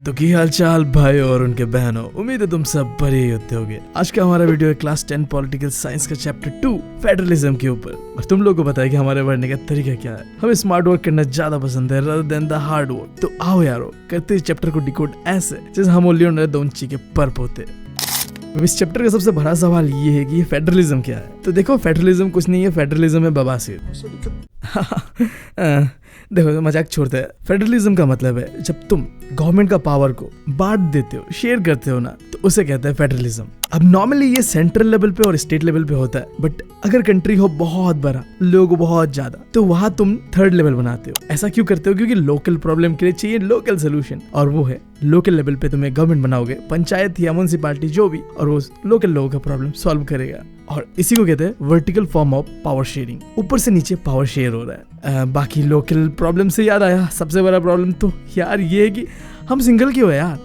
तो की हाल चाल भाई और उनके बहनों, उम्मीद है तुम सब बढ़िया ही होते होगे। आज का हमारा वीडियो है क्लास 10 पॉलिटिकल साइंस का चैप्टर 2 फेडरलिज्म के ऊपर। और तुम लोग को पता है कि हमारे पढ़ने का तरीका क्या है। हमें स्मार्ट वर्क करना ज्यादा पसंद है rather than the hard work. तो आओ यारो, करते इस चैप्टर को डिकोड ऐसे जैसे हम ओलियो ने दोनची के पर्प होते। इस चैप्टर का सबसे बड़ा सवाल ये है कि फेडरलिज्म क्या है। तो देखो, फेडरलिज्म कुछ नहीं है, फेडरलिज्म है बवासीर। देखो, तो मजाक छोड़ते हैं। फेडरलिज्म का मतलब है जब तुम गवर्नमेंट का पावर को बांट देते हो, शेयर करते हो ना, तो उसे कहते हैं फेडरलिज्म। अब नॉर्मली ये सेंट्रल लेवल पे और स्टेट लेवल पे होता है, बट अगर कंट्री हो बहुत बड़ा, लोग बहुत ज्यादा, तो वहां तुम थर्ड लेवल बनाते हो। ऐसा क्यों करते हो? क्योंकि लोकल प्रॉब्लम के लिए चाहिए लोकल सोल्यूशन, और वो है लोकल लेवल पे तुम्हें गवर्नमेंट बनाओगे, पंचायत या म्युनिसिपैलिटी जो भी, और वो लोकल लोगों का प्रॉब्लम सॉल्व करेगा। और इसी को कहते हैं vertical form of power sharing. ऊपर से नीचे पावर शेयर हो रहा है। बाकी लोकल प्रॉब्लम से याद आया, सबसे बड़ा प्रॉब्लम तो यार ये है कि हम सिंगल क्यों है यार।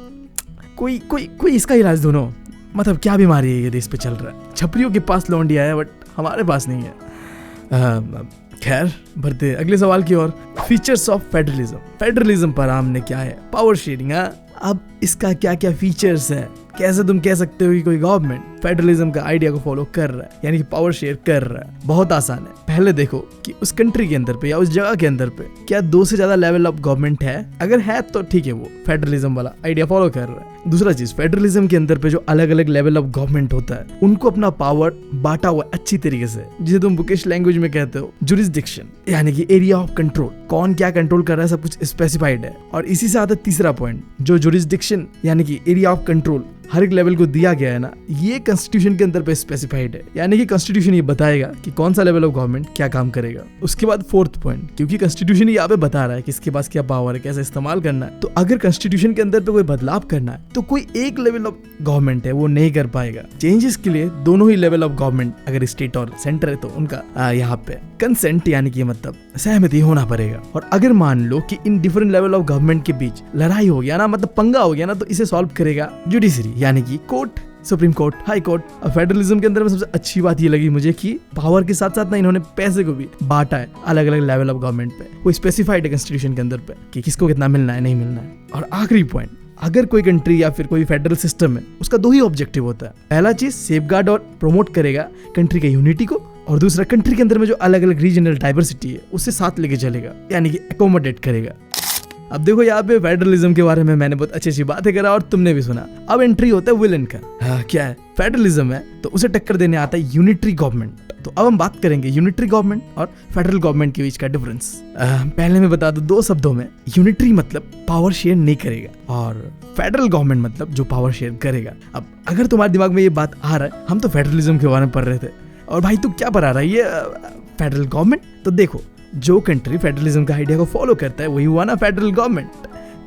कोई इसका इलाज दोनों, मतलब क्या बीमारी है ये देश पे चल रहा है। छपरियों के पास लौंडिया है बट हमारे पास नहीं है। खैर, बढ़ते अगले सवाल की ओर। Features of federalism. फेडरलिज्म पर हमने क्या है? Power sharing. अब इसका क्या क्या फीचर्स है? कैसे तुम कह सकते हो कि कोई गवर्नमेंट फेडरलिज्म का आइडिया को फॉलो कर रहा है, यानी कि पावर शेयर कर रहा है? बहुत आसान है। पहले देखो कि उस कंट्री के अंदर पे या उस जगह के अंदर पे क्या 2 से ज्यादा लेवल ऑफ गवर्नमेंट है। अगर है तो ठीक है, वो फेडरलिज्म वाला आइडिया फॉलो कर रहा है। दूसरा चीज, फेडरलिज्म के अंदर पे जो अलग अलग लेवल ऑफ गवर्नमेंट होता है, उनको अपना पावर बांटा हुआ अच्छी तरीके से, जिसे तुम बुकिश लैंग्वेज में कहते हो जुरिस्डिक्शन, यानी कि एरिया ऑफ कंट्रोल। कौन क्या कंट्रोल कर रहा है सब कुछ स्पेसिफाइड है। और इसी से आता है तीसरा पॉइंट, जो जुरिस्डिक्शन यानी कि एरिया ऑफ कंट्रोल हर एक लेवल को दिया गया है ना, ये कॉन्स्टिट्यूशन के अंदर पे स्पेसिफाइड है, यानी कि कॉन्स्टिट्यूशन ये बताएगा कि कौन सा लेवल ऑफ गवर्नमेंट क्या काम करेगा। उसके बाद फोर्थ पॉइंट, क्योंकि कॉन्स्टिट्यूशन यहाँ पे बता रहा है किसके पास क्या पावर है, कैसे इस्तेमाल करना है, तो अगर कॉन्स्टिट्यूशन के अंदर पे कोई बदलाव करना है तो कोई एक लेवल ऑफ गवर्नमेंट है वो नहीं कर पाएगा। चेंजेस के लिए दोनों ही लेवल ऑफ गवर्नमेंट, अगर स्टेट और सेंटर है तो उनका यहाँ पे कंसेंट यानी कि मतलब सहमति होना पड़ेगा। और अगर मान लो कि in different level of government के बीच लड़ाई हो गया ना, मतलब पंगा हो गया ना, तो इसे सॉल्व करेगा जुडिशरी, यानी कि court, supreme court, high court. Federalism के अंदर में सबसे अच्छी बात ये लगी मुझे कि पावर के साथ साथ ना इन्होंने पैसे को भी बांटा है अलग अलग लेवल ऑफ गवर्नमेंट पे। वो स्पेसिफाइड है कॉन्स्टिट्यूशन के अंदर पे कि किसको कितना मिलना है, नहीं मिलना है। और आखिरी पॉइंट, अगर कोई कंट्री या फिर कोई फेडरल सिस्टम है, उसका 2 ही ऑब्जेक्टिव होता है। पहला चीज सेफगार्ड और प्रमोट करेगा कंट्री के यूनिटी को, और दूसरा कंट्री के अंदर में जो अलग अलग रीजनल डाइवर्सिटी है उससे साथ लेके चलेगा, यानी कि एकोमोडेट करेगा। अब देखो, यहाँ पे फेडरलिज्म के बारे में मैंने बहुत अच्छी बातें करा और तुमने भी सुना। अब एंट्री होता है विलन का। क्या है? फेडरलिज्म है तो उसे टक्कर देने आता है यूनिटरी गवर्नमेंट। तो अब हम बात करेंगे यूनिटरी गवर्नमेंट और फेडरल गवर्नमेंट के बीच का डिफरेंस। पहले मैं बता दूं 2 शब्दों में। यूनिटरी मतलब पावर शेयर नहीं करेगा, और फेडरल गवर्नमेंट मतलब जो पावर शेयर करेगा। अब अगर तुम्हारे दिमाग में ये बात आ रहा है, हम तो फेडरलिज्म के बारे में पढ़ रहे थे, और भाई तू क्या पढ़ा रहा है ये फेडरल गवर्नमेंट? तो देखो, जो कंट्री फेडरलिज्म का आइडिया को फॉलो करता है वही हुआ ना फेडरल गवर्नमेंट।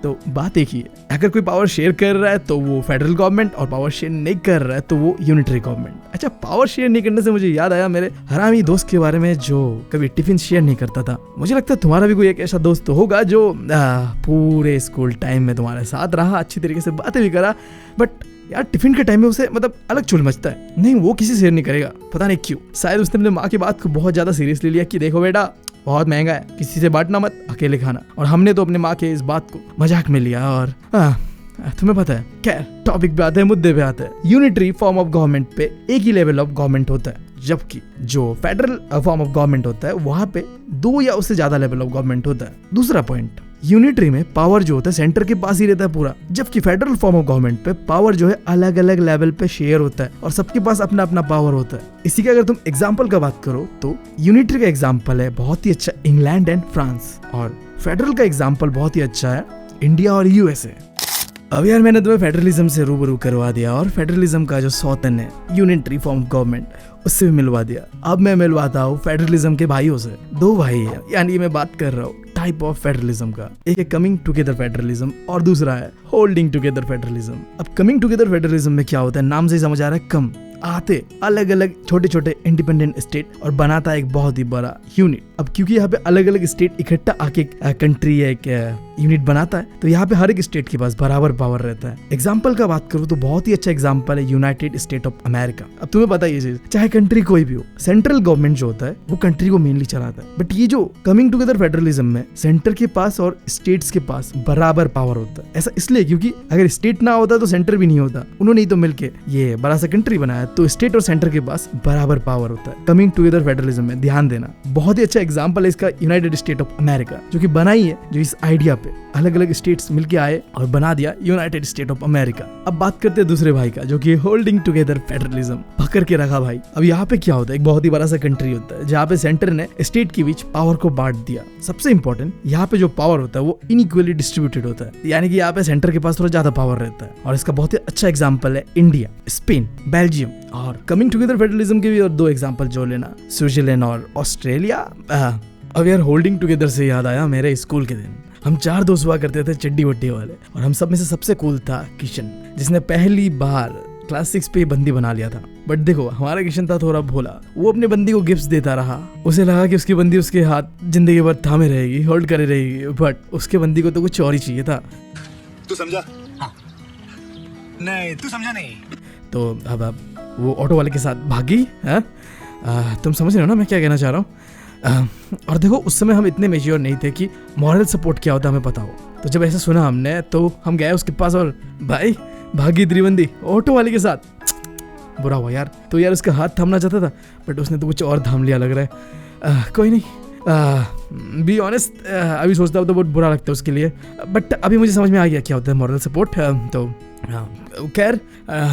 तो बात एक ही है, अगर कोई पावर शेयर कर रहा है तो वो फेडरल गवर्नमेंट, और पावर शेयर नहीं कर रहा है तो वो यूनिटरी गवर्नमेंट। अच्छा, पावर शेयर नहीं करने से मुझे याद आया मेरे हरामी दोस्त के बारे में जो कभी टिफिन शेयर नहीं करता था। मुझे लगता है तुम्हारा भी कोई एक ऐसा दोस्त तो होगा जो पूरे स्कूल टाइम में तुम्हारे साथ रहा, अच्छी तरीके से बातें भी करा, बट यार टिफिन के टाइम में उसे मतलब अलग चुल मचता है। नहीं, वो किसी शेयर नहीं करेगा, पता नहीं क्यों। शायद उसने अपने माँ की बात को बहुत ज्यादा सीरियसली लिया कि देखो बेटा, बहुत महंगा है, किसी से बांटना मत, अकेले खाना। और हमने तो अपने माँ के इस बात को मजाक में लिया, और तुम्हें पता है। खैर, टॉपिक पे आते हैं, मुद्दे पे आते हैं। यूनिटरी फॉर्म ऑफ गवर्नमेंट पे एक ही लेवल ऑफ गवर्नमेंट होता है, जबकि जो फेडरल फॉर्म ऑफ गवर्नमेंट होता है वहां पे 2 या उससे ज्यादा लेवल ऑफ गवर्नमेंट होता है। दूसरा पॉइंट, यूनिटरी में पावर जो होता है सेंटर के पास ही रहता है पूरा, जबकि फेडरल फॉर्म ऑफ गवर्नमेंट पे पावर जो है अलग अलग लेवल पे शेयर होता है, और सबके पास अपना अपना पावर होता है। इसी का अगर तुम एग्जांपल का बात करो तो यूनिटरी का एग्जांपल है बहुत ही अच्छा इंग्लैंड एंड फ्रांस, और फेडरल का एग्जांपल बहुत ही अच्छा है इंडिया और यूएसए। अब यार, मैंने तुम्हें फेडरलिज्म से रूबरू करवा दिया, और फेडरलिज्म का जो सौतन है यूनिटरी फॉर्म ऑफ गवर्नमेंट, उससे भी मिलवा दिया। अब मैं मिलवाता हूँ फेडरलिज्म के भाइयों से। 2 भाई है, यानी मैं बात कर रहा हूँ टाइप ऑफ फेडरलिज्म का। एक है कमिंग टुगेदर फेडरलिज्म और दूसरा है होल्डिंग टुगेदर फेडरलिज्म। अब कमिंग टुगेदर फेडरलिज्म में क्या होता है, नाम से ही समझ आ रहा है कम, आते अलग अलग छोटे छोटे इंडिपेंडेंट स्टेट और बनाता है एक बहुत ही बड़ा यूनिट। अब क्योंकि यहाँ पे अलग अलग स्टेट इकट्ठा आके कंट्री है, एक यूनिट बनाता है, तो यहाँ पे हर एक स्टेट के पास बराबर पावर रहता है। एग्जाम्पल का बात करूँ तो बहुत ही अच्छा एग्जाम्पल है यूनाइटेड स्टेट ऑफ अमेरिका। अब तुम्हें पता है ये चीज, चाहे कंट्री कोई भी हो, सेंट्रल गवर्नमेंट जो होता है वो कंट्री को मेनली चलाता है। बट ये जो कमिंग टुगेदर फेडरलिज्म में सेंटर के पास और स्टेट्स के पास बराबर पावर होता है। ऐसा इसलिए क्योंकि अगर स्टेट ना होता तो सेंटर भी नहीं होता, उन्होंने ही तो मिलके ये बड़ा सा कंट्री बनाया, तो स्टेट और सेंटर के पास बराबर पावर होता है कमिंग टुगेदर फेडरलिज्म में। ध्यान देना, बहुत ही अच्छा एग्जाम्पल है इसका यूनाइटेड स्टेट ऑफ अमेरिका, जो कि बनाई है, जो इस आइडिया पे अलग अलग स्टेट्स मिलके आए और बना दिया यूनाइटेड स्टेट ऑफ अमेरिका। अब बात करते हैं दूसरे भाई का, जो कि होल्डिंग टुगेदर फेडरलिज्म, पकड़ के रखा भाई। अब यहाँ पे क्या होता है, एक बहुत ही बड़ा सा कंट्री होता है जहाँ पे सेंटर ने स्टेट के बीच पावर को बांट दिया। सबसे इंपॉर्टेंट, यहाँ पे जो पावर होता है वो इनइक्वली डिस्ट्रीब्यूटेड होता है, यानी कि यहाँ पे सेंटर के पास थोड़ा ज्यादा पावर रहता है। और इसका बहुत ही अच्छा एग्जाम्पल है इंडिया, स्पेन, बेल्जियम। और कमिंग टुगेदर फेडरलिज्म के भी और दो एग्जाम्पल जो लेना, स्विट्जरलैंड और ऑस्ट्रेलिया। अब यार होल्डिंग टुगेदर से याद आया मेरे स्कूल के दिन। हम 4 दोस्त हुआ करते थे चड्डी वड्डी वाले, और हम सब में से सबसे कूल था किशन, जिसने पहली बार क्लास 6 पे बंदी बना लिया था। बट देखो हमारा किशन था थोड़ा भोला, वो अपने बंदी को गिफ्ट्स देता रहा। उसे लगा कि उसकी बंदी उसके हाथ जिंदगी भर थामे रहेगी, होल्ड करे रहेगी, बट उसके बंदी को तो कुछ और ही चाहिए था। तू समझा? हाँ। नहीं तू समझा नहीं। तो अब वो ऑटो वाले के साथ भागी है। तुम समझ रहे हो ना मैं क्या कहना चाह रहा हूँ। और देखो उस समय हम इतने मेच्योर नहीं थे कि मॉरल सपोर्ट क्या होता हमें पता हो। तो जब ऐसा सुना हमने तो हम गए उसके पास और भाई भागी त्रिबंदी ऑटो वाले के साथ। बुरा हुआ यार, तो यार उसका हाथ थामना चाहता था बट उसने तो कुछ और थाम लिया लग रहा है। कोई नहीं, बी ऑनेस्ट, अभी सोचता हूँ तो बहुत बुरा लगता है उसके लिए, बट अभी मुझे समझ में आ गया क्या होता है मॉरल सपोर्ट। तो खैर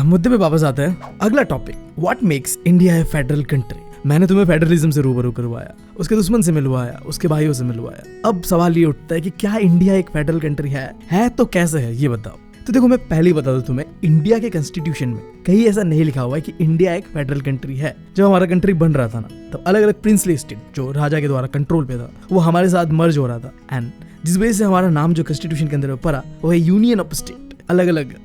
मुद्दे पे वापस आते हैं। अगला topic, what makes India A federal country. मैंने तुम्हें फेडरलिज्म से रूबरू करवाया, उसके दुश्मन से मिलवाया, उसके भाइयों से मिलवाया। अब सवाल ये उठता है कि क्या इंडिया एक फेडरल कंट्री है तो कैसे है ये बताओ। तो देखो मैं पहले ही बता दूं तुम्हें, इंडिया के कॉन्स्टिट्यूशन में कहीं ऐसा नहीं लिखा हुआ है कि इंडिया एक फेडरल कंट्री है। जब हमारा कंट्री बन रहा था ना, तब अलग अलग प्रिंसली स्टेट जो राजा के द्वारा कंट्रोल पे था वो हमारे साथ मर्ज हो रहा था, एंड जिस वजह से हमारा नाम जो कॉन्स्टिट्यूशन के अंदर पड़ा वो है यूनियन ऑफ स्टेट। अलग अलग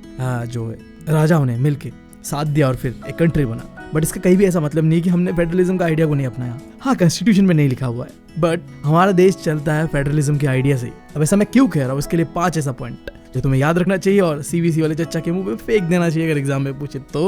जो है राजाओं ने मिलके साथ दिया और फिर एक कंट्री बना। बट इसका कहीं भी ऐसा मतलब नहीं कि हमने फेडरलिज्म का आइडिया को नहीं अपनाया। हाँ, कॉन्स्टिट्यूशन में नहीं लिखा हुआ है, बट हमारा देश चलता है फेडरलिज्म के आइडिया से ही। अब ऐसा मैं क्यों कह रहा हूँ, इसके लिए 5 ऐसा पॉइंट जो तुम्हें याद रखना चाहिए और सीबीसी वाले चच्चा के मुंह पे फेंक देना चाहिए अगर एग्जाम में पूछे तो।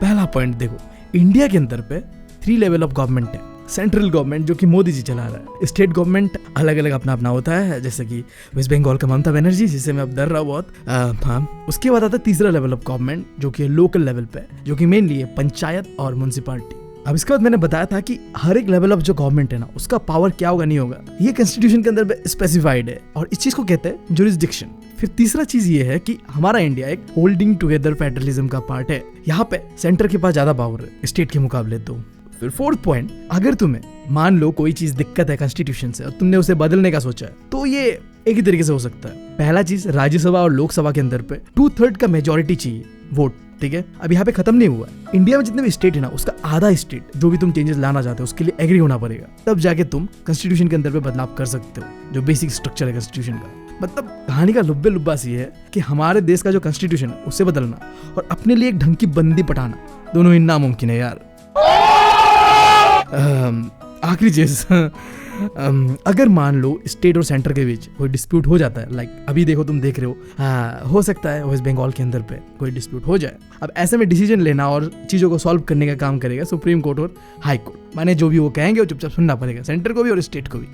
पहला पॉइंट देखो, इंडिया के अंदर पे 3 लेवल ऑफ गवर्नमेंट है। सेंट्रल गवर्नमेंट जो कि मोदी जी चला रहा है, स्टेट गवर्नमेंट अलग अलग अपना अपना होता है, जैसे कि वेस्ट बंगाल का ममता बनर्जी, जिससे मैं अब डर रहा हूँ बहुत। हाँ, उसके बाद आता है तीसरा लेवल ऑफ गवर्नमेंट जो कि लोकल लेवल पे, जो कि मेनली है पंचायत और म्युनिसिपैलिटी। अब इसके बाद मैंने बताया था कि हर एक लेवल ऑफ जो गवर्नमेंट है ना, उसका पावर क्या होगा नहीं होगा ये कॉन्स्टिट्यूशन के अंदर स्पेसिफाइड है, और इस चीज को कहते हैं जुरिस्डिक्शन। फिर तीसरा चीज ये है कि हमारा इंडिया एक होल्डिंग टुगेदर फेडरलिज्म का पार्ट है। यहाँ पे सेंटर के पास ज्यादा पावर है स्टेट के मुकाबले। तो फिर 4th पॉइंट, अगर तुम्हें मान लो कोई चीज दिक्कत है कॉन्स्टिट्यूशन से और तुमने उसे बदलने का सोचा है, तो ये एक ही तरीके से हो सकता है। पहला चीज, राज्यसभा और लोकसभा के अंदर पे 2/3 का मेजोरिटी चाहिए वोट, ठीक है। अब यहाँ पे खत्म नहीं हुआ है, इंडिया में जितने भी स्टेट है ना, उसका आधा स्टेट जो भी तुम चेंजेस लाना चाहते हो उसके लिए एग्री होना पड़ेगा, तब जाके तुम कॉन्स्टिट्यूशन के अंदर पे बदलाव कर सकते हो, जो बेसिक स्ट्रक्चर है कॉन्स्टिट्यूशन का। मतलब कहानी का लुब्बे लुब्बा सी है कि हमारे देश का जो कॉन्स्टिट्यूशन है उसे बदलना और अपने लिए एक ढंग की बंदी पटाना, दोनों ही नामुमकिन है यार। आखिरी चीज, अगर मान लो स्टेट और सेंटर के बीच कोई डिस्प्यूट हो जाता है, लाइक अभी देखो तुम देख रहे हो, हो सकता है वेस्ट बंगाल के अंदर पे कोई डिस्प्यूट हो जाए। अब ऐसे में डिसीजन लेना और चीजों को सॉल्व करने का काम करेगा सुप्रीम कोर्ट और हाई कोर्ट। माने जो भी वो कहेंगे वो चुपचाप सुनना पड़ेगा, सेंटर को भी और स्टेट को भी।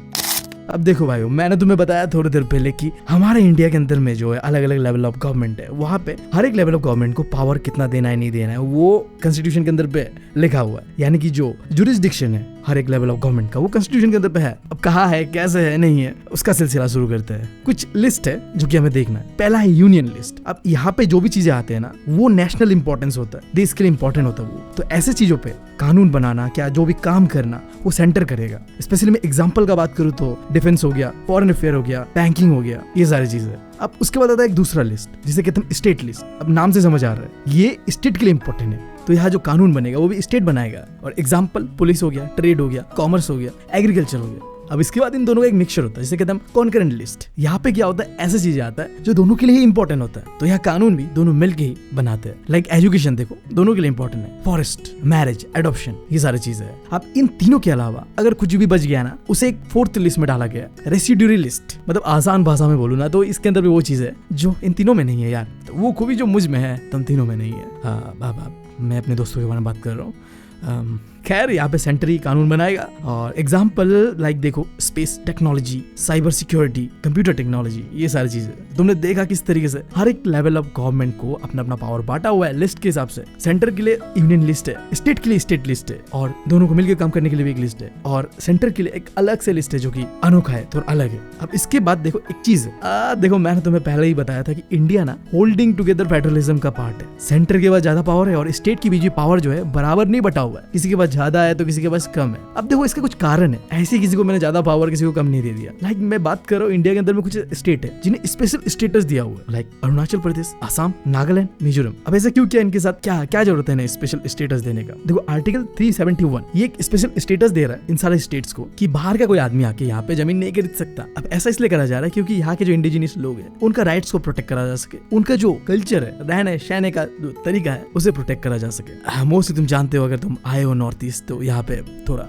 अब देखो भाइयों, मैंने तुम्हें बताया थोड़ी देर पहले कि हमारे इंडिया के अंदर में जो है अलग अलग लेवल ऑफ गवर्नमेंट है, वहाँ पे हर एक लेवल ऑफ गवर्नमेंट को पावर कितना देना है नहीं देना है वो कॉन्स्टिट्यूशन के अंदर पे लिखा हुआ है। यानी कि जो जुरिस्डिक्शन है हर एक लेवल ऑफ गवर्नमेंट का वो कॉन्स्टिट्यूशन के अंदर पे है। अब कहाँ है, कैसे है, नहीं है, उसका सिलसिला शुरू करते हैं। कुछ लिस्ट है जो कि हमें देखना है। पहला है यूनियन लिस्ट। अब यहाँ पे जो भी चीजें आते हैं ना, वो नेशनल इंपॉर्टेंस होता है, देश के लिए इंपॉर्टेंट होता है वो। तो ऐसे चीजों पे कानून बनाना, क्या जो भी काम करना वो सेंटर करेगा। स्पेशली मैं एग्जाम्पल का बात करूँ तो डिफेंस हो गया, फॉरेन अफेयर हो गया, बैंकिंग हो गया, ये सारी चीजें। अब उसके बाद आता है एक दूसरा लिस्ट जिसे कहते हैं स्टेट लिस्ट। अब नाम से समझ आ रहा है ये स्टेट के लिए इंपॉर्टेंट है, तो यहाँ जो कानून बनेगा वो भी स्टेट बनाएगा। और एग्जाम्पल पुलिस हो गया, ट्रेड हो गया, कॉमर्स हो गया, एग्रीकल्चर हो गया। अब इसके बाद इन दोनों का एक मिक्सचर होता है जिसे कहते हैं कॉन्करेंट लिस्ट। यहाँ पे क्या होता है, ऐसी चीजें आता है जो दोनों के लिए ही इंपॉर्टेंट होता है, तो यहाँ कानून भी दोनों मिलके ही बनाते हैं। लाइक एजुकेशन देखो दोनों के लिए इंपॉर्टेंट है, फॉरेस्ट, मैरिज, एडॉप्शन, ये सारी चीजें है। अब इन तीनों के अलावा अगर कुछ भी बच गया ना, उसे एक फोर्थ लिस्ट में डाला गया, रेसिड्यूरी लिस्ट। मतलब आसान भाषा में बोलूँ ना तो इसके अंदर भी वो चीज है जो इन तीनों में नहीं है यार, तो वो खूबी जो मुझ में है तुम तीनों में नहीं है। हाँ, मैं अपने दोस्तों के बारे में बात कर रहा हूँ। खैर यहाँ पे सेंटर ही कानून बनाएगा। और एग्जाम्पल लाइक देखो, space technology, cyber security, computer technology, ये सारी चीजें तुमने देखा किस तरीके से हर एक लेवल ऑफ गवर्नमेंट को अपना अपना पावर बांटा हुआ है लिस्ट के हिसाब से। सेंटर के लिए यूनियन लिस्ट है, स्टेट के लिए स्टेट लिस्ट है, और दोनों को मिलकर काम करने के लिए भी एक लिस्ट है, और सेंटर के लिए एक अलग से लिस्ट है जो कि अनोखा है, थोड़ा अलग है। अब इसके बाद देखो एक चीज है, देखो मैंने तुम्हें पहले ही बताया था कि इंडिया ना होल्डिंग टुगेदर फेडरलिज्म का पार्ट है। सेंटर के पास ज्यादा पावर है और स्टेट की बीच पावर जो है बराबर नहीं बटा हुआ है, किसी के पास ज्यादा है तो किसी के पास कम है। अब देखो इसके कुछ कारण है, ऐसे किसी को मैंने ज्यादा पावर किसी को कम नहीं दे दिया। लाइक मैं बात कर रहा हूँ इंडिया के अंदर में कुछ स्टेट है जिन्हें स्पेशल स्टेटस दिया हुआ है, लाइक अरुणाचल प्रदेश, असम, नागालैंड, मिजोरम। अब ऐसा क्यों किया इनके साथ, क्या जरूरत है स्पेशल स्टेटस देने का? देखो आर्टिकल 371 ये एक स्पेशल स्टेटस दे रहा है इन सारे स्टेट्स को कि बाहर का कोई आदमी आके यहाँ पे जमीन नहीं खरीद सकता। अब ऐसा इसलिए करा जा रहा है क्योंकि यहाँ के जो इंडिजिनियस लोग हैं उनका राइट्स को प्रोटेक्ट करा जा सके, उनका जो कल्चर है, रहने सहने का जो तरीका है उसे प्रोटेक्ट करा जा सके। मोस्टली तुम जानते हो अगर तुम आए हो नॉर्थ ईस्ट तो यहाँ पे थोड़ा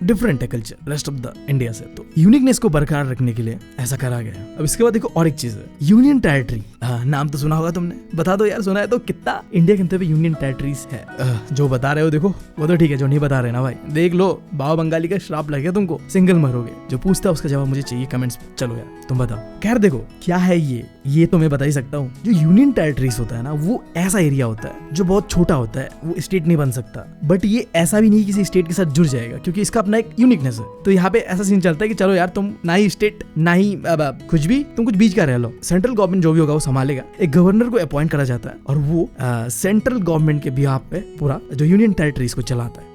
डिफरेंट है culture rest of the India से, तो यूनिकनेस को बरकरार रखने के लिए ऐसा करा गया है। अब इसके बाद देखो और एक चीज है, यूनियन टेरिटरी। नाम तो सुना होगा तुमने, बता दो यार सुना है तो कितना इंडिया के अंदर भी यूनियन टेरिटरीज है? जो बता रहे हो देखो वो तो ठीक है, जो नहीं बता रहे ना भाई देख लो, बाबा बंगाली का श्राप लग गया तुमको, सिंगल मरोगे। जो पूछता है उसका जवाब मुझे चाहिए कमेंट्स पे, चलो यार तुम बताओ। खैर देखो क्या है ये तो मैं बता ही सकता हूँ। जो यूनियन टेरिटरीज होता है ना वो ऐसा एरिया होता है जो बहुत छोटा होता है, वो स्टेट नहीं बन सकता, बट ये ऐसा भी नहीं किसी स्टेट के साथ जुड़ जाएगा क्योंकि इसका अपना एक यूनिकनेस है। तो यहाँ पे ऐसा सीन चलता है कि चलो यार तुम ना ही स्टेट ना ही कुछ भी, तुम कुछ बीच का रह लो, सेंट्रल गवर्नमेंट जो भी होगा वो संभालेगा। एक गवर्नर को अपॉइंट करा जाता है और वो सेंट्रल गवर्नमेंट के बिहाफ पे पूरा जो यूनियन टेरिटरीज को चलाता है।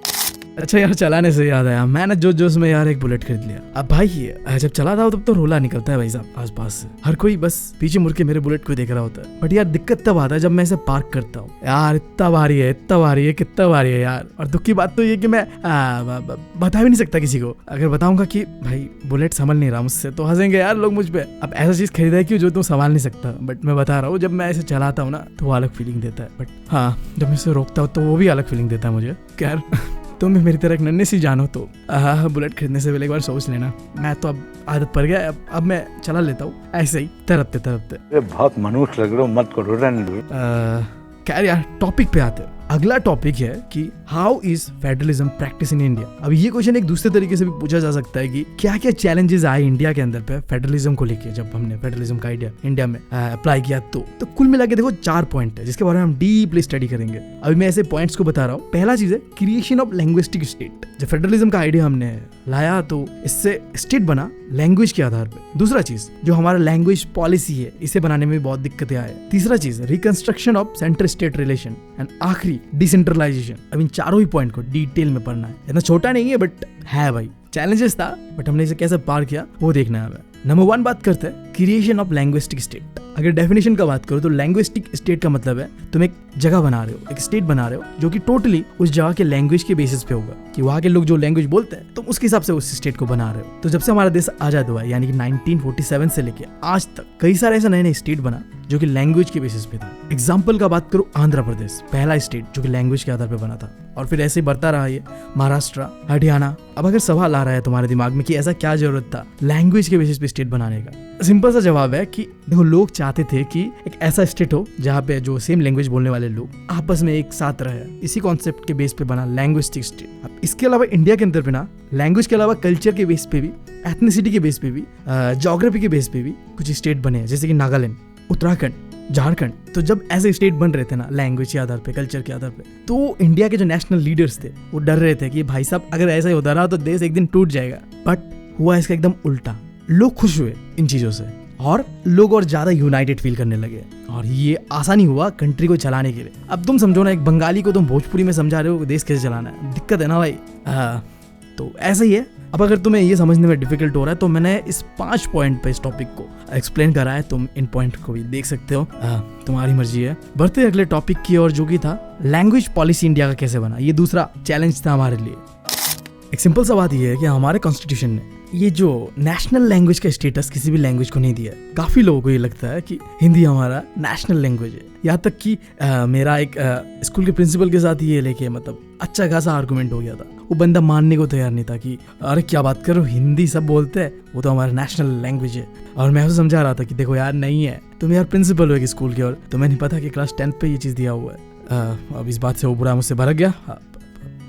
अच्छा यार चलाने से याद आया, मैंने जोश में यार एक बुलेट खरीद लिया। अब भाई जब चलाता हूँ तब तो रोला निकलता है भाई साहब आसपास से, हर कोई बस पीछे मुड़ के मेरे बुलेट को देख रहा होता है। बट यार दिक्कत तब आता है जब मैं इसे पार्क करता हूँ, यार इतना भारी है कितना भारी है यार। और दुख की बात तो ये कि मैं बता भी नहीं सकता किसी को। अगर बताऊंगा कि भाई बुलेट संभल नहीं रहा मुझसे तो हंसेंगे यार लोग मुझ पे। अब ऐसा चीज खरीदा है कि जो तुम संभाल नहीं सकता, बट मैं बता रहा हूँ जब मैं इसे चलाता हूँ ना तो वो अलग फीलिंग देता है। बट हाँ जब मैं इसे रोकता हूँ तो वो भी अलग फीलिंग देता है मुझे। खैर तुम भी मेरी तरह एक नन्ही सी जानो तो बुलेट खरीदने से पहले एक बार सोच लेना। मैं तो अब आदत पड़ गया, अब मैं चला लेता हूँ ऐसे ही तरपते। बहुत मनुष्य लग रहे हो, मत करो रहने दो। खैर यार टॉपिक पे आते हैं। अगला टॉपिक है कि how is federalism practice in India. अब ये क्वेश्चन एक दूसरे तरीके से भी पूछा जा सकता है कि क्या क्या चैलेंजेस आए इंडिया के अंदर पे फेडरलिज्म को लेके जब हमने फेडरलिज्म का आइडिया इंडिया में अप्लाई किया। तो कुल मिला के देखो 4 पॉइंट है जिसके बारे में हम डीपली स्टडी करेंगे। अभी मैं ऐसे पॉइंट्स को बता रहा हूँ। पहला चीज है क्रिएशन ऑफ लैंग्विस्टिक स्टेट। जब फेडरलिज्म का आइडिया हमने लाया तो इससे स्टेट बना लैंग्वेज के आधार पे। दूसरा चीज जो हमारा लैंग्वेज पॉलिसी है इसे बनाने में बहुत दिक्कतें आए। तीसरा चीज reconstruction of centre state relation and आखिरी डिसेंट्रलाइजेशन। अब इन चारों ही पॉइंट को डिटेल में पढ़ना है। इतना छोटा नहीं है बट है भाई, चैलेंजेस था बट हमने इसे कैसे पार किया वो देखना है। नंबर 1 बात करते हैं क्रिएशन ऑफ लैंग्विस्टिक स्टेट। अगर डेफिनेशन का बात करो तो लैंग्विस्टिक स्टेट का मतलब है तुम एक जगह बना रहे हो, एक स्टेट बना रहे हो जो कि टोटली उस जगह के लैंग्वेज के बेसिस पे होगा कि वहाँ के लोग जो लैंग्वेज बोलते हैं तुम उसके हिसाब से उस स्टेट को बना रहे हो। तो जब से हमारा देश आजाद हुआ है यानी कि 1947 से लेके आज तक कई सारे ऐसे नए नए स्टेट बना जो कि लैंग्वेज के बेसिस पे था। एग्जाम्पल का बात करो आंध्र प्रदेश पहला स्टेट जो कि लैंग्वेज के आधार पे बना था, और फिर ऐसे ही बढ़ता रहा ये महाराष्ट्र, हरियाणा। अब अगर सवाल आ रहा है तुम्हारे दिमाग में कि ऐसा क्या जरूरत था लैंग्वेज के बेसिस पे स्टेट बनाने का, सिंपल सा जवाब है कि देखो लोग चाहते थे कि एक ऐसा स्टेट हो जहाँ पे जो सेम लैंग्वेज बोलने वाले लोग आपस में एक साथ रहे। इसी कॉन्सेप्ट के बेस पे बना लैंग्विस्टिक स्टेट। अब इसके अलावा इंडिया के अंदर बिना लैंग्वेज के अलावा कल्चर के बेस पे भी, एथनिसिटी के बेस पे भी, ज्योग्राफी के बेस पे भी कुछ स्टेट बने हैं जैसे कि नागालैंड, उत्तराखंड, झारखंड। तो जब ऐसे स्टेट बन रहे थे ना लैंग्वेज के आधार पे, कल्चर के आधार पे, तो इंडिया के जो नेशनल लीडर्स थे वो डर रहे थे कि भाई साहब अगर ऐसा ही होता रहा तो देश एक दिन टूट जाएगा। बट हुआ इसका एकदम उल्टा। लोग खुश हुए इन चीजों से और लोग और ज्यादा यूनाइटेड फील करने लगे और ये आसानी हुआ कंट्री को चलाने के लिए। अब तुम समझो ना, एक बंगाली को तुम भोजपुरी में समझा रहे हो देश कैसे चलाना है, दिक्कत है ना भाई। तो ऐसा ही है। अब अगर तुम्हें ये समझने में डिफिकल्ट हो रहा है तो मैंने इस 5 पॉइंट पे इस टॉपिक को एक्सप्लेन करा है, तुम इन पॉइंट को भी देख सकते हो, तुम्हारी मर्जी है। बढ़ते अगले टॉपिक की ओर जो कि था लैंग्वेज पॉलिसी इंडिया का कैसे बना। ये दूसरा चैलेंज था हमारे लिए। एक सिंपल सा बात ये है कि हमारे कॉन्स्टिट्यूशन ने ये जो नेशनल लैंग्वेज का स्टेटस किसी भी लैंग्वेज को नहीं दिया। काफी लोगों को ये लगता है कि हिंदी हमारा नेशनल लैंग्वेज है। यहाँ तक कि मेरा एक स्कूल के प्रिंसिपल के साथ ये लेके मतलब अच्छा खासा आर्गुमेंट हो गया था। वो बंदा मानने को तैयार नहीं था कि अरे क्या बात करो, हिंदी सब बोलते हैं, वो तो हमारा नेशनल लैंग्वेज है। और मैं उसे समझा रहा था कि देखो यार नहीं है, तुम यार प्रिंसिपल हो एक स्कूल के और तुम्हें नहीं पता कि क्लास 10th पे ये चीज़ दिया हुआ है। अब इस बात से वो बुरा मुझसे भड़क गया।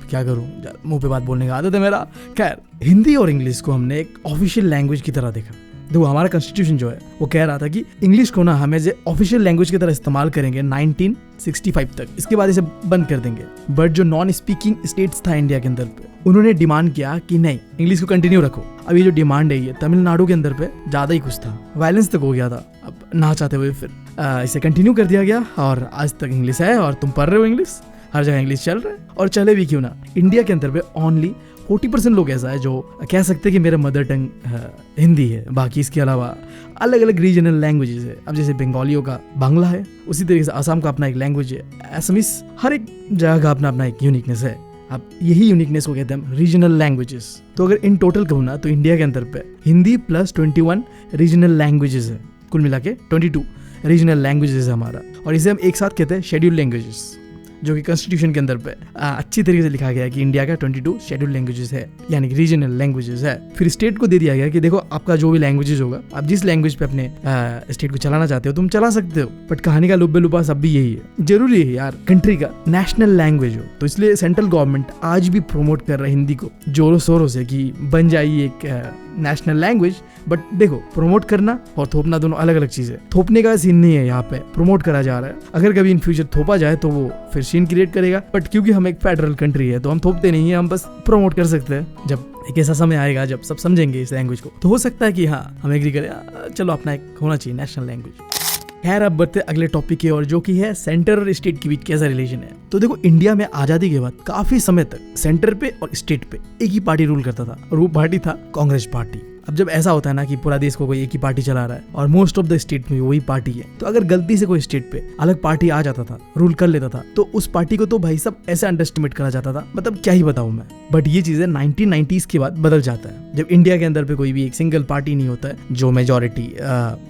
क्या करूं, मुंह पे बात बोलने का आदत है मेरा। खैर, हिंदी और इंग्लिश को हमने एक ऑफिशियल लैंग्वेज की तरह देखा। देखो हमारा कॉन्स्टिट्यूशन जो है वो कह रहा था कि इंग्लिश को ना हमें ऑफिशियल लैंग्वेज की तरह इस्तेमाल करेंगे 1965 तक, इसके बाद इसे बंद कर देंगे। बट जो नॉन स्पीकिंग स्टेट्स था इंडिया के अंदर पे, उन्होंने डिमांड किया कि नहीं, इंग्लिश को कंटिन्यू रखो। अब ये जो डिमांड है ये तमिलनाडु के अंदर पे ज्यादा ही कुछ था, वायलेंस तक हो गया था। अब ना चाहते हुए फिर इसे कंटिन्यू कर दिया गया और आज तक इंग्लिश है और तुम पढ़ रहे हो इंग्लिश, हर जगह इंग्लिश चल रहा है। और चले भी क्यों ना, इंडिया के अंदर पे ओनली 40% लोग ऐसा है जो कह सकते हैं कि मेरा मदर टंग हिंदी है। बाकी इसके अलावा अलग अलग रीजनल लैंग्वेजेस है। अब जैसे बंगालियों का बांग्ला है, उसी तरीके से आसाम का अपना एक लैंग्वेज है, असमीज, हर एक जगह का अपना अपना एक यूनिकनेस है। अब यही यूनिकनेस को कहते हैं रीजनल लैंग्वेजेस। तो अगर इन टोटल कहूँ ना तो इंडिया के अंदर पे हिंदी प्लस 21 रीजनल लैंग्वेजेस है, कुल मिला के 22 रीजनल लैंग्वेजेस है हमारा। और इसे हम एक साथ कहते हैं शेड्यूल लैंग्वेजेस, जो कि कॉन्स्टिट्यूशन के अंदर पे अच्छी तरीके से लिखा गया है कि इंडिया का 22 शेड्यूल लैंग्वेजेस है, यानी कि रीजनल लैंग्वेजेस है। फिर स्टेट को दे दिया गया कि देखो आपका जो भी लैंग्वेजेस होगा, आप जिस लैंग्वेज पे अपने स्टेट को चलाना चाहते हो तुम चला सकते हो। बट कहानी का लुब्बे लुबा सब भी यही है, जरूरी है यार कंट्री का नेशनल लैंग्वेज हो। तो इसलिए सेंट्रल गवर्नमेंट आज भी प्रमोट कर रहा है हिंदी को जोरों शोरों से कि बन जाइए एक नेशनल लैंग्वेज। बट देखो, प्रमोट करना और थोपना दोनों अलग अलग चीज है। थोपने का सीन नहीं है, यहाँ पे प्रमोट करा जा रहा है। अगर कभी इन फ्यूचर थोपा जाए तो वो फिर सीन क्रिएट करेगा। बट क्योंकि हम एक फेडरल कंट्री है तो हम थोपते नहीं है, हम बस प्रमोट कर सकते हैं। जब एक ऐसा समय आएगा जब सब समझेंगे इस लैंग्वेज को, तो हो सकता है कि हाँ हम एग्री करें, चलो अपना एक होना चाहिए नेशनल लैंग्वेज। खैर, अब बढ़ते अगले टॉपिक की ओर, जो कि है सेंटर और स्टेट के बीच कैसा रिलेशन है। तो देखो, इंडिया में आजादी के बाद काफी समय तक सेंटर पे और स्टेट पे एक ही पार्टी रूल करता था और वो पार्टी था कांग्रेस पार्टी। अब जब ऐसा होता है ना कि पूरा देश को कोई एक ही पार्टी चला रहा है और मोस्ट ऑफ द स्टेट में वही पार्टी है, तो अगर गलती से कोई स्टेट पे अलग पार्टी आ जाता था, रूल कर लेता था, तो उस पार्टी को तो भाई सब ऐसे अंडरएस्टिमेट करा जाता था, मतलब क्या ही बताऊं मैं। बट ये चीजें 1990s के बाद बदल जाता है, जब इंडिया के अंदर पे कोई भी एक सिंगल पार्टी नहीं होता है जो मेजोरिटी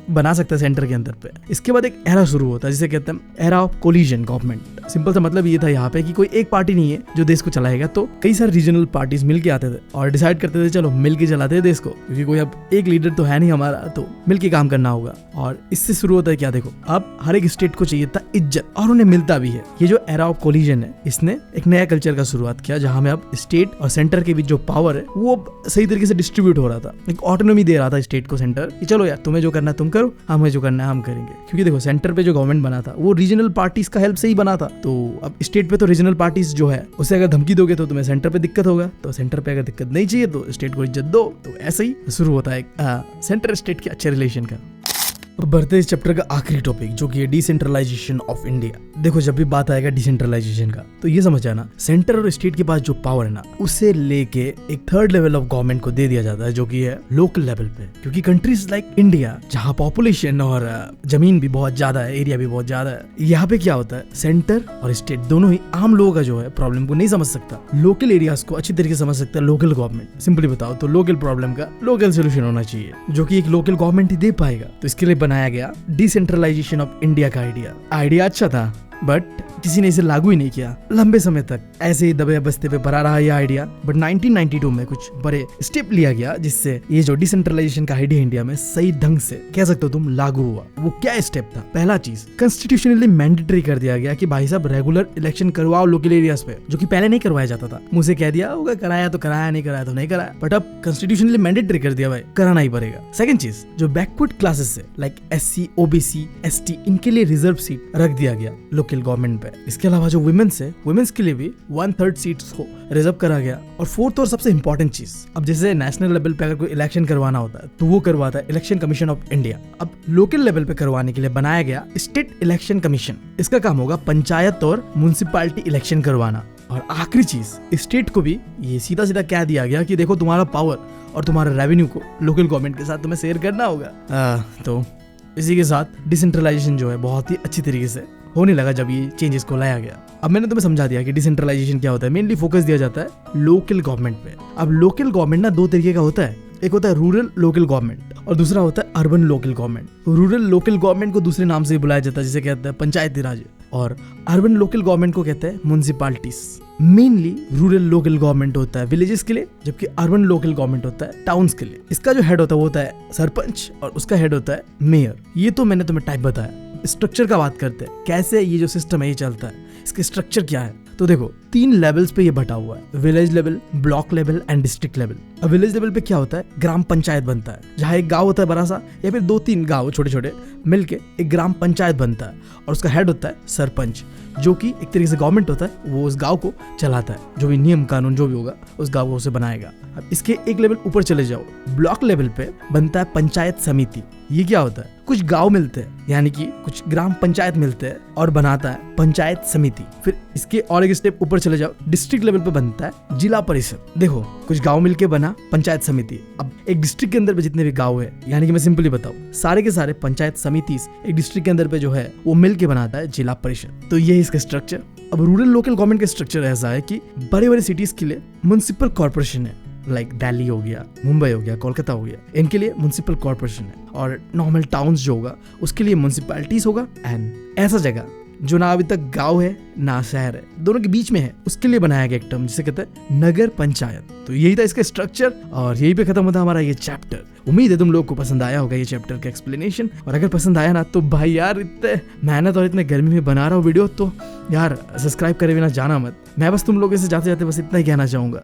बना सकता है सेंटर के अंदर पे। इसके बाद एक एरा शुरू होता है जिसे कहते हैं era of collision government. Simple सा मतलब ये था यहाँ पे कि कोई एक पार्टी नहीं है जो देश को चलाएगा, तो कई सारे रीजनल पार्टीज मिलके आते थे और डिसाइड करते थे चलो मिलके चलाते हैं देश को, क्योंकि कोई अब एक लीडर तो है नहीं हमारा, तो मिलके काम करना होगा। और इससे शुरू होता है क्या, देखो अब हर एक स्टेट को चाहिए था इज्जत, और उन्हें मिलता भी है। ये जो एरा ऑफ कोलिजन है, इसने एक नया कल्चर का शुरुआत किया, जहां में अब स्टेट और सेंटर के बीच जो पावर है वो सही तरीके से डिस्ट्रीब्यूट हो रहा था। एक ऑटोनॉमी दे रहा था स्टेट को सेंटर कि चलो यार तुम्हें जो करना है तुम करो, हमें जो करना है हम करेंगे। क्योंकि देखो, सेंटर पे जो गवर्नमेंट बना था वो रीजनल पार्टीज का हेल्प से ही बना था। तो अब स्टेट पे तो रीजनल पार्टीज जो है उसे अगर धमकी दोगे तो तुम्हें सेंटर पे दिक्कत होगा, तो सेंटर पे अगर दिक्कत नहीं चाहिए तो स्टेट को इज्जत दो। तो ऐसे ही शुरू होता है सेंटर स्टेट के अच्छे रिलेशन का। और बढ़ते इस चैप्टर का आखिरी टॉपिक, जो कि है डिसेंट्रलाइजेशन ऑफ इंडिया। देखो, जब भी बात आएगा डिसेंट्रलाइजेशन का, तो ये समझ जाना सेंटर और स्टेट के पास जो पावर है ना, उसे लेके एक थर्ड लेवल ऑफ गवर्नमेंट को दे दिया जाता है, जो कि है लोकल लेवल पे। क्योंकि कंट्रीज लाइक इंडिया, जहाँ पॉपुलेशन और जमीन भी बहुत ज्यादा है, एरिया भी बहुत ज्यादा है, यहाँ पे क्या होता है, सेंटर और स्टेट दोनों ही आम लोगों का जो है प्रॉब्लम को नहीं समझ सकता। लोकल एरियाज को अच्छी तरीके से समझ सकता है लोकल गवर्नमेंट। सिंपली बताओ तो लोकल प्रॉब्लम का लोकल सोल्यूशन होना चाहिए, जो कि एक लोकल गवर्नमेंट ही दे पाएगा। तो इसके लिए बनाया गया डिसेंट्रलाइजेशन ऑफ इंडिया का आइडिया अच्छा था, बट किसी ने इसे लागू ही नहीं किया। लंबे समय तक ऐसे ही दबे बस्ते पे भरा रहा यह आइडिया। बट 1992 में कुछ बड़े स्टेप लिया गया, जिससे ये जो डिसेंट्रलाइजेशन का आइडिया इंडिया में सही ढंग से कह सकते हो तुम लागू हुआ। वो क्या स्टेप था? पहला चीज, कॉन्स्टिट्यूशनली मैंडेटरी कर दिया गया कि भाई साहब रेगुलर इलेक्शन करवाओ लोकल एरियाज पे, जो कि पहले नहीं करवाया जाता था। मुझे से कह दिया होगा कराया तो कराया, नहीं कराया तो नहीं कराया, बट अब कॉन्स्टिट्यूशनली मैंडेटरी कर दिया, भाई कराना ही पड़ेगा। सेकंड चीज, जो बैकवर्ड क्लासेस है लाइक SC, OBC, ST, इनके लिए रिजर्व सीट रख दिया गया लोकल गवर्नमेंट पे। इसके अलावा जो वुमेन्स है, वुमेन्स के लिए भी 1/3 सीट्स को रिजर्व करा गया। और फोर्थ और सबसे इंपॉर्टेंट चीज, अब जैसे नेशनल लेवल पे अगर कोई इलेक्शन करवाना होता है तो वो करवाता है इलेक्शन कमीशन ऑफ इंडिया। अब लोकल लेवल पे करवाने के लिए बनाया गया स्टेट इलेक्शन कमीशन। इसका काम होगा पंचायत और म्युनिसिपैलिटी इलेक्शन करवाना। और आखिरी चीज, स्टेट को भी ये सीधा सीधा कह दिया गया कि देखो तुम्हारा पावर और तुम्हारा रेवेन्यू को लोकल गवर्नमेंट के साथ तुम्हें शेयर करना होगा। तो इसी के साथ डिसेंट्रलाइजेशन जो है बहुत ही अच्छी तरीके से होने लगा जब ये चेंजेस को लाया गया। अब मैंने तुम्हें समझा दिया कि डिसेंट्रलाइजेशन क्या होता है। मेनली फोकस दिया जाता है लोकल गवर्नमेंट पे। अब लोकल गवर्नमेंट ना दो तरीके का होता है, एक होता है रूरल लोकल गवर्नमेंट और दूसरा होता है urban local government. Rural local government को दूसरे नाम से बुलाया जाता है जिसे कहते हैं पंचायती राज, और अर्बन लोकल गवर्नमेंट को कहते हैं municipalities. Mainly rural local government होता है विलेजेस के लिए, जबकि अर्बन लोकल गवर्नमेंट होता है टाउन्स के लिए। इसका जो हेड होता है वो होता है सरपंच और उसका हेड होता है मेयर। ये तो मैंने तुम्हें टाइप बताया। स्ट्रक्चर का बात करते हैं, कैसे ये जो सिस्टम है ये चलता है, इसके स्ट्रक्चर क्या है। तो देखो 3 लेवल्स पे ये बटा हुआ है, village level, block level and district level. अब विलेज लेवल पे क्या होता है, ग्राम पंचायत बनता है, जहाँ एक गांव होता है बड़ा सा या फिर 2-3 गांव छोटे छोटे मिलके एक ग्राम पंचायत बनता है और उसका हेड होता है सरपंच, जो कि एक तरीके से गवर्नमेंट होता है, वो उस गांव को चलाता है। जो भी नियम कानून जो भी होगा उस गांव को उसे बनाएगा। अब इसके एक लेवल ऊपर चले जाओ, ब्लॉक लेवल पे बनता है पंचायत समिति। ये क्या होता है, कुछ गांव मिलते हैं यानी कि कुछ ग्राम पंचायत मिलते हैं और बनाता है पंचायत समिति। फिर इसके और एक स्टेप ऊपर चले जाओ, डिस्ट्रिक्ट लेवल पे बनता है जिला परिषद। देखो कुछ गांव मिलके बना पंचायत समिति। अब एक डिस्ट्रिक्ट के अंदर पे जितने भी गांव है, यानी कि मैं सिंपली बताऊं, सारे के सारे पंचायत समिति एक डिस्ट्रिक्ट के अंदर पे जो है वो मिलके बनाता है जिला परिषद। तो ये है इसका स्ट्रक्चर। अब रूरल लोकल गवर्नमेंट का स्ट्रक्चर ऐसा है कि बड़े बड़े सिटीज के लिए म्युनिसिपल कॉर्पोरेशन है, लाइक दिल्ली हो गया, मुंबई हो गया, कोलकाता हो गया, इनके लिए म्युनिसिपल कॉर्पोरेशन है। और नॉर्मल टाउन्स जो होगा उसके लिए म्युनिसिपैलिटीज होगा। एंड ऐसा जगह जो ना अभी तक गांव है ना शहर है, दोनों के बीच में है, उसके लिए बनाया गया एक टर्म जिसे कहते हैं नगर पंचायत। तो यही था इसका स्ट्रक्चर और यही पे खत्म होता हमारा ये चैप्टर। उम्मीद है तुम लोग को पसंद आया होगा ये चैप्टर का एक्सप्लेनेशन। और अगर पसंद आया ना तो भाई यार, इतने मेहनत और इतने गर्मी में बना रहा हूँ वीडियो, तो यार सब्सक्राइब करे बिना जाना मत। मैं बस तुम लोगों से जाते जाते बस इतना ही कहना चाहूंगा।